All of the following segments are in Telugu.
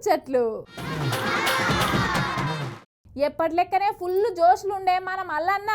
ముచ్చట్లు. ఎప్పటి లెక్కనే ఫుల్ జోష్లు ఉండే మన మల్లన్న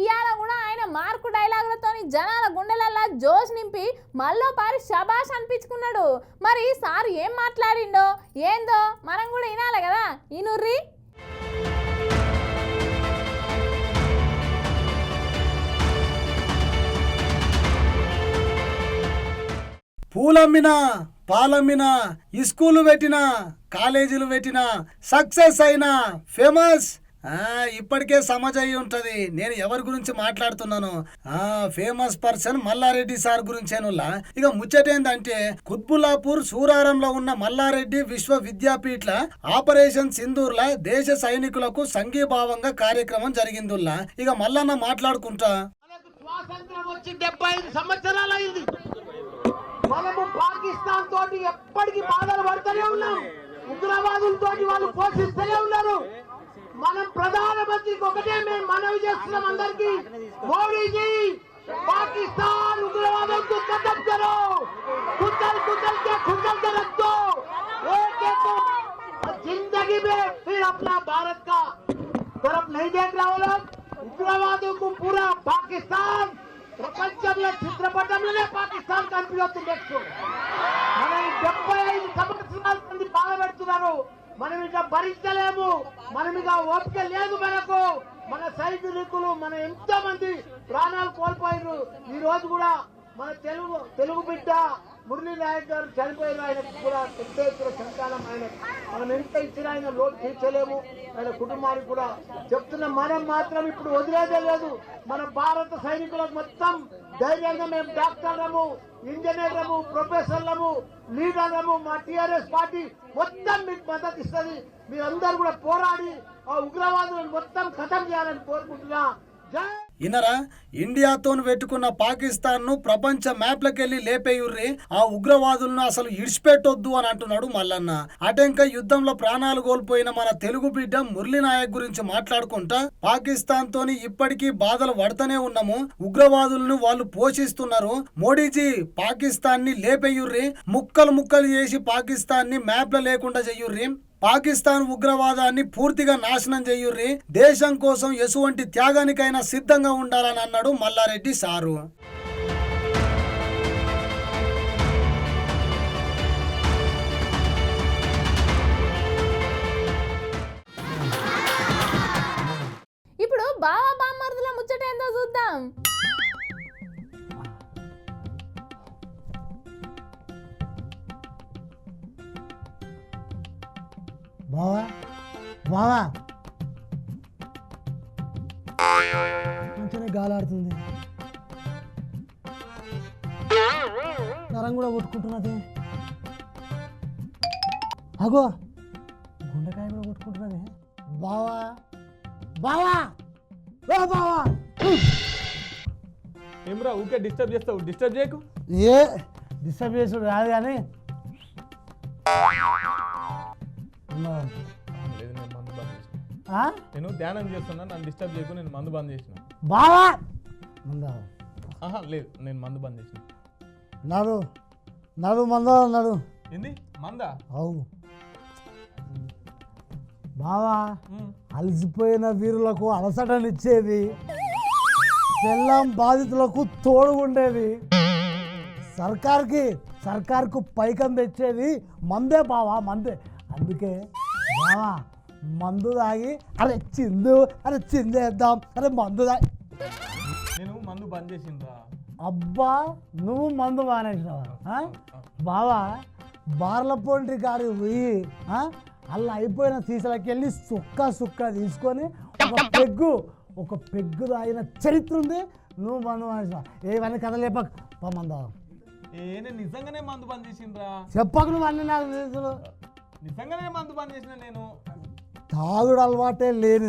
ఇవాళ కూడా ఆయన మార్కు డైలాగులతో జనాల గుండెలల్లా జోష్ నింపి మళ్ళీ పారి శబాష్ అనిపించుకున్నాడు. మరి సార్ ఏం మాట్లాడిండో ఏందో మనం కూడా వినాలి కదా. ఈనుర్రి పూలమ్మినా పాలమ్మినా స్కూలు పెట్టినా కాలేజీలు పెట్టినా సక్సెస్ అయినా ఫేమస్ ఇప్పటికే సమాజ్ అయి ఉంటది నేను ఎవరి గురించి మాట్లాడుతున్నాను. ఫేమస్ పర్సన్ మల్లారెడ్డి సార్ గురించేనులా. ఇక ముచ్చటేందంటే కుత్బుల్లాపూర్ సూరారంలో ఉన్న మల్లారెడ్డి విశ్వవిద్యాపీఠల ఆపరేషన్ సింధూర్ల దేశ సైనికులకు సంఘీభావంగా కార్యక్రమం జరిగిందుల్లా. ఇక మల్లన్న మాట్లాడుకుంటా, స్వాతంత్రం వచ్చి 75 సంవత్సరాలైంది. మనము పాకిస్తాన్ తోటి ఎప్పటికీ బాధలు పడుతూనే ఉన్నాం. ఉగ్రవాదులతోటి వాళ్ళు పోషిస్తూనే ఉన్నారు. మనం ప్రధానమంత్రికి ఒకటే మేము మనవి చేస్తున్నాం అందరికి, మోడీజీ పాకిస్తాన్ उग्रवादों को खत्म करो, कुचल कुचल के खुचल के रख दो, एक एक जिंदगी में फिर अपना भारत का तरफ नहीं देख रहा वो लोग. उग्रवादों को पूरा पाकिस्तान ప్రపంచంలో చిత్రపటంలోనే పాకిస్తాన్ కనిపిస్తుంది. నెక్స్ట్ మనం 75 సంవత్సరాల మంది బాధపెడుతున్నారు. మనం ఇక భరించలేము. మనం ఇక ఓపిక లేదు మనకు. మన సైనికులు మన ఎంతో మంది ప్రాణాలు కోల్పోయారు. ఈ రోజు కూడా మన తెలుగు బిడ్డ మురళీ నాయక్ గారు చనిపోయారు. ఆయనకు కూడా పెద్ద ఎత్తున సంతానం. ఆయన మనం ఎంత ఇచ్చినా ఆయన లోటు తీర్చలేము. ఆయన కుటుంబానికి కూడా చెప్తున్న మనం మాత్రం ఇప్పుడు వదిలేదే లేదు. మన భారత సైనికులకు మొత్తం ధైర్యంగా మేము డాక్టర్లము, ఇంజనీర్లము, ప్రొఫెసర్లము, లీడర్లము, మా టీఆర్ఎస్ పార్టీ మొత్తం మీకు మద్దతు ఇస్తుంది. మీరందరూ కూడా పోరాడి ఆ ఉగ్రవాదులను మొత్తం ఖతం చేయాలని కోరుకుంటున్నా. జై ఇన్నరా ఇండియాతో పెట్టుకున్న పాకిస్తాన్ ను ప్రపంచ మ్యాప్లకెళ్ళి లేపేయుర్రి, ఆ ఉగ్రవాదులను అసలు ఇడిచిపెట్టొద్దు అని అంటున్నాడు మల్లన్న. అటెంక యుద్ధంలో ప్రాణాలు కోల్పోయిన మన తెలుగు బిడ్డ మురళీ నాయక్ గురించి మాట్లాడుకుంటా, పాకిస్తాన్ తోని ఇప్పటికీ బాధలు పడుతూనే ఉన్నాము. ఉగ్రవాదులను వాళ్ళు పోషిస్తున్నారు. మోడీజీ పాకిస్తాన్ ని లేపేయుర్రి, ముక్కలు ముక్కలు చేసి పాకిస్తాన్ ని మ్యాప్ల లేకుండా చెయ్యుర్రి, పాకిస్తాన్ ఉగ్రవాదాన్ని పూర్తిగా నాశనం చేయుర్రి, దేశం కోసం ఎటువంటి త్యాగానికైనా సిద్ధంగా ఉండాలని అన్నాడు మల్లారెడ్డి సారు. ఇప్పుడు బావా బామ్మర్దుల ముచ్చట ఏందో చూద్దాం. బావా బావా మంచిగానే గాలాడుతుంది. నరం కూడా కొట్టుకుంటున్నది. అగో గుండెకాయ కూడా కొట్టుకుంటున్నది. బావా బావా ఓ బావా ఏమ్రా ఊకే డిస్టర్బ్ చేస్తావు? డిస్టర్బ్ చేయకు. ఏ డిస్టర్బ్ చేసుడు కాదు కానీ లేదు, నేను మందు బంద్ చేసిన. నేను ధ్యానం చేస్తున్నా, నన్ను డిస్టర్బ్ చేయకు. నేను మందు బంద్ చేసిన. బావా లేదు, నేను మందు బంద్ చేసిన. నడు నడు మంద నడు. ఏంది మందా? అవు బావా, అలసిపోయిన వీరులకు అలసటనిచ్చేది, పెళ్ళాం బాధితులకు తోడుగుండేది, సర్కార్కు పైకం తెచ్చేది మందే బావా, మందే. అందుకే బావా మందు తాగి అరే చిందేద్దాం, అరే మందు తాగి. నేను మందు బంద్ చేసిండ్రా. అబ్బా నువ్వు మందు మానేసినావా? బావా బార్ల పోల్ట్రీ కాడికి పోయి అలా అయిపోయిన సీసాలకి వెళ్ళి సుక్క తీసుకొని ఒక పెగ్గు తాగిన చరిత్ర ఉంది. నువ్వు మందు మానేసినావు. ఏవన్నీ కథ లేపక మందా. నేను నిజంగానే మందు బంద్ చేసిండ్రా. చెప్పక నువ్వు అన్నీ నాకు తెలుసు. నిజంగానే మందు బంద్ చేసిన. నేను తాగుడు అలవాటే లేని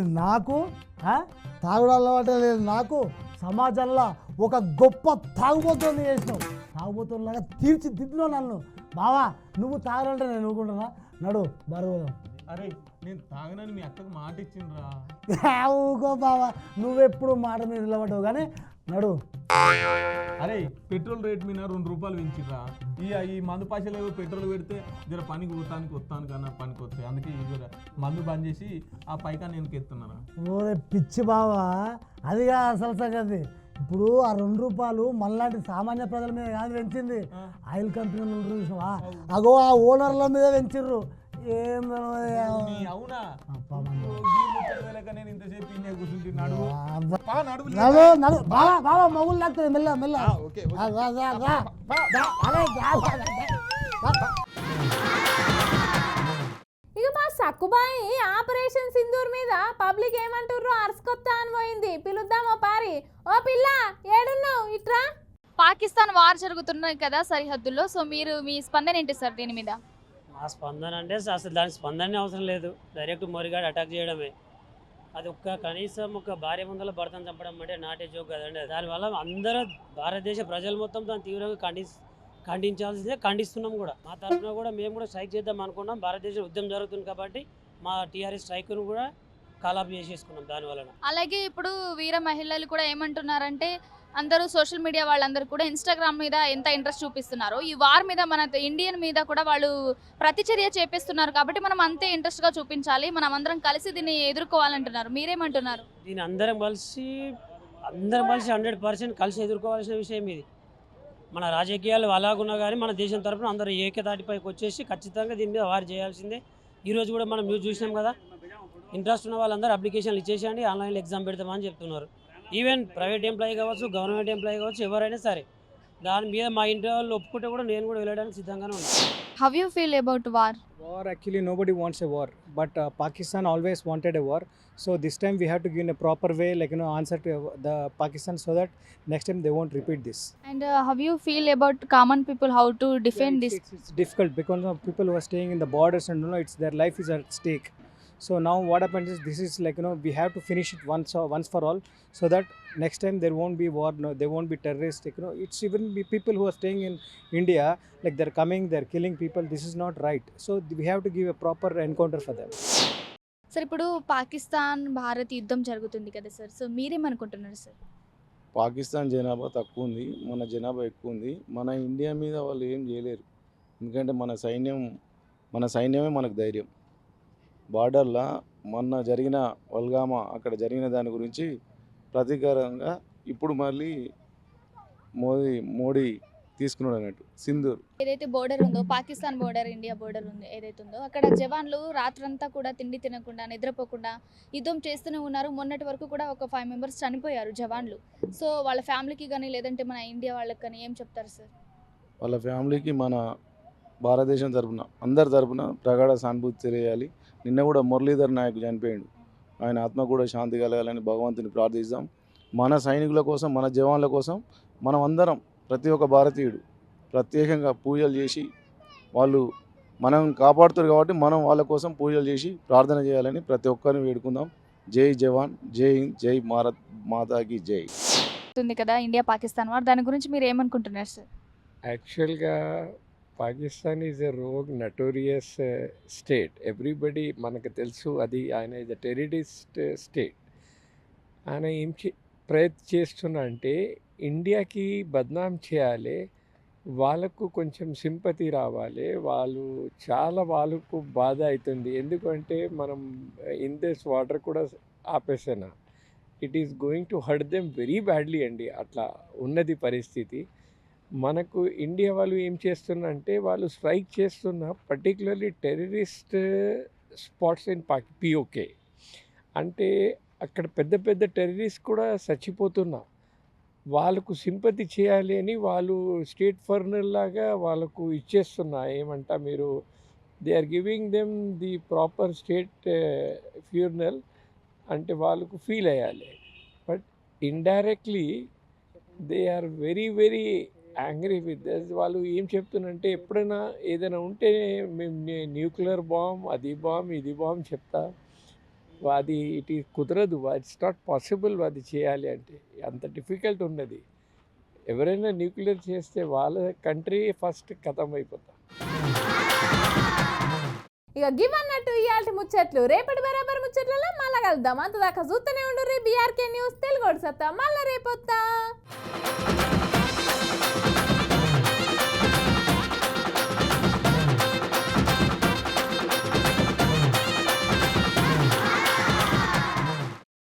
నాకు సమాజంలో ఒక గొప్ప తాగుబోతుని చేసినావు. తాగుబోతులాగా తీర్చిదిద్దున్నావు నన్ను. బావా నువ్వు తాగాలంటే నేను ఊరుకుంటున్నా. నడు బరువు. అరే నేను తాగనని మీ అక్కకు మాట ఇచ్చిండ్రా. ఊకో బావా, నువ్వెప్పుడు మాట మీద నిలబడ్డావు కానీ నడు. అరే పెట్రోల్ రేట్ మీద 2 రూపాయలు పెంచిర్రా. ఈ మందు పైసలు పెట్రోల్ పెడితే జర పనికి పోతానికి వస్తాను కన్నా పనికి వస్తాయి. అందుకే ఈ జర మందు బంద్ చేసి ఆ పైకా నేను ఎత్తున్నారా. ఓరే పిచ్చి బావా, అదిగా అసలు సంగతి. ఇప్పుడు ఆ 2 రూపాయలు మనలాంటి సామాన్య ప్రజల మీద కాదు పెంచింది, ఆయిల్ కంపెనీలు చూసినావా, అగో ఆ ఓనర్ల మీద పెంచిర్రు. ఏం అవునా నేను ఇంతసేపు బావా మగులు లాగుతుంది మెల్ల మెల్ల. ఇక మా సక్కుబాయి ఆపరేషన్ సింధూర్ మీద పబ్లిక్ ఏమంటుర్రో అరుసుకొత్తా అని పోయింది. పిలుద్దామో పారి. ఓ పిల్ల ఏడున్నావు ఇట్రా. పాకిస్తాన్ వార్ జరుగుతున్నాయి కదా సరిహద్దుల్లో, సో మీరు మీ స్పందన ఏంటి సార్ దీని మీద? మా స్పందన అంటే అసలు దానికి స్పందనే అవసరం లేదు, డైరెక్ట్ మోరిగాడు అటాక్ చేయడమే. అది కనీసం ఒక భార్య ముందర భర్తను చంపడం అంటే నాటే జోక్ కదండి. దానివల్ల అందరూ భారతదేశ ప్రజలు మొత్తం దాన్ని తీవ్రంగా ఖండించాల్సిందే, ఖండిస్తున్నాం కూడా. మా తరఫున కూడా మేము కూడా స్ట్రైక్ చేద్దాం అనుకున్నాం. భారతదేశం యుద్ధం జరుగుతుంది కాబట్టి మా టీఆర్ఎస్ స్ట్రైక్ను కూడా కాలాప్ చేసేసుకున్నాం దానివల్ల. అలాగే ఇప్పుడు వీర మహిళలు కూడా ఏమంటున్నారంటే, అందరూ సోషల్ మీడియా వాళ్ళందరూ కూడా ఇన్స్టాగ్రామ్ మీద ఎంత ఇంట్రెస్ట్ చూపిస్తున్నారు, ఈ వార్ మీద మన ఇండియన్ మీద కూడా వాళ్ళు ప్రతిచర్య చేపిస్తున్నారు కాబట్టి మనం అంతే ఇంట్రెస్ట్గా చూపించాలి, మనం అందరం కలిసి దీన్ని ఎదుర్కోవాలంటున్నారు. మీరేమంటున్నారు? దీన్ని అందరం కలిసి 100% కలిసి ఎదుర్కోవాల్సిన విషయం ఇది. మన రాజకీయాలు అలాగున్నా కానీ మన దేశం తరఫున అందరూ ఏకతాటిపైకి వచ్చేసి ఖచ్చితంగా దీని మీద వార్ చేయాల్సిందే. ఈరోజు కూడా మనం న్యూస్ చూసినాం కదా, ఇంట్రెస్ట్ ఉన్న వాళ్ళందరూ అప్లికేషన్లు ఇచ్చేసేయండి, ఆన్లైన్లో ఎగ్జామ్ పెడతామని చెప్తున్నారు. ఈవెన్ ప్రైవేట్ ఎంప్లాయీ కావచ్చు, గవర్నమెంట్ ఎంప్లాయీ కావచ్చు, ఎవరైనా సరే దాని మీద మా ఇంటి వాళ్ళు ఒప్పుకుంటే కూడా నేను కూడా వెళ్ళడానికి సిద్ధంగానే ఉన్నాను. How you feel about war? War, actually nobody wants a war, but Pakistan always wanted a war. So this time we have to give in a proper way, like answer to the Pakistan, so that next time they won't repeat this. And how you feel about common people, how to defend this? It's difficult because of people who are staying in the borders and it's their life is at stake. So now what happens is this is like we have to finish it once for all, so that next time there won't be war, no, there won't be terrorists. It's even be people who are staying in India, like they're coming, they're killing people. This is not right. So we have to give a proper encounter for them. Sir ఇప్పుడు పాకిస్తాన్ భారత్ యుద్ధం జరుగుతుంది కదా సార్, సో మీరేమనుకుంటున్నారు సార్? పాకిస్తాన్ జనాభా తక్కువ ఉంది, మన జనాభా ఎక్కువ ఉంది. మన ఇండియా మీద వాళ్ళు ఏం చేయలేరు, ఎందుకంటే మన సైన్యమే మనకు ధైర్యం. బార్డర్లో మొన్న జరిగిన వల్గామా అక్కడ జరిగిన దాని గురించి ప్రతీకారంగా ఇప్పుడు మళ్ళీ మోడీ తీసుకున్నాడు అన్నట్టు సింధూర్. ఏదైతే బోర్డర్ ఉందో పాకిస్తాన్ బోర్డర్, ఇండియా బోర్డర్ ఉంది ఏదైతే ఉందో, అక్కడ జవాన్లు రాత్రంతా కూడా తిండి తినకుండా నిద్రపోకుండా యుద్ధం చేస్తూనే ఉన్నారు. మొన్నటి వరకు కూడా ఒక 5 మెంబర్స్ చనిపోయారు జవాన్లు. సో వాళ్ళ ఫ్యామిలీకి కానీ లేదంటే మన ఇండియా వాళ్ళకి కానీ ఏం చెప్తారు సార్? వాళ్ళ ఫ్యామిలీకి మన భారతదేశం తరపున అందరి తరపున ప్రగాఢ సానుభూతి తెలియాలి. నిన్న కూడా మురళీధర్ నాయక్ చనిపోయాడు, ఆయన ఆత్మ కూడా శాంతి కలగాలని భగవంతుని ప్రార్థిస్తాం. మన సైనికుల కోసం, మన జవాన్ల కోసం మనం అందరం, ప్రతి ఒక్క భారతీయుడు ప్రత్యేకంగా పూజలు చేసి, వాళ్ళు మనం కాపాడుతారు కాబట్టి మనం వాళ్ళ కోసం పూజలు చేసి ప్రార్థన చేయాలని ప్రతి ఒక్కరిని వేడుకుందాం. జై జవాన్, జై హింద్, జై భారత్ మాతాకి జై. ఉంది కదా ఇండియా పాకిస్తాన్ వార్, దాని గురించి మీరు ఏమనుకుంటున్నారు సార్? యాక్చువల్గా Pakistan is a rogue notorious state. Everybody మనకు తెలుసు, అది ఆయన ఈజ్ ఎ టెర్రరిస్ట్ స్టేట్. ఆయన ఏం చేస్తున్నా అంటే ఇండియాకి బద్నాం చేయాలి, వాళ్ళకు కొంచెం సింపతి రావాలి. వాళ్ళకు బాధ అవుతుంది, ఎందుకంటే మనం ఇండస్ వాటర్ కూడా ఆపేసాను. It is going to hurt them very badly అండి. అట్లా ఉన్నది పరిస్థితి. మనకు ఇండియా వాళ్ళు ఏం చేస్తున్నారంటే వాళ్ళు స్ట్రైక్ చేస్తున్న particularly terrorist spots in PoK, అంటే అక్కడ పెద్ద పెద్ద టెర్రరిస్ట్ కూడా చచ్చిపోతున్నా. వాళ్ళకు సింపతి చేయాలి అని వాళ్ళు స్టేట్ ఫర్నర్ లాగా వాళ్ళకు ఇచ్చేస్తున్నా. ఏమంటా మీరు, they are giving them the proper state funeral అంటే వాళ్ళకు ఫీల్ అయ్యాలి. But indirectly they are very very angry with us. వాళ్ళు ఏం చెప్తున్నారంటే ఎప్పుడైనా ఏదైనా ఉంటే మేము న్యూక్లియర్ బాంబ్, అది బాంబ్, ఇది బాంబ్ చెప్తా. అది ఇట్ కుదరదు, ఇట్స్ నాట్ పాసిబుల్ అది చేయాలి అంటే. అంత డిఫికల్ట్ ఉన్నది. ఎవరైనా న్యూక్లియర్ చేస్తే వాళ్ళ కంట్రీ ఫస్ట్ ఖతం అయిపోతా. ఇక గివ్ అన్నట్టు ఇయాల్టి ముచ్చట్లు రేపటి బరాబర్ ముచ్చట్లలో మళ్ళా కలుద్దాం. అంతదాకా చూస్తూనే ఉండు BRK న్యూస్ తెలుగు. మళ్ళీ రేపొత్తా.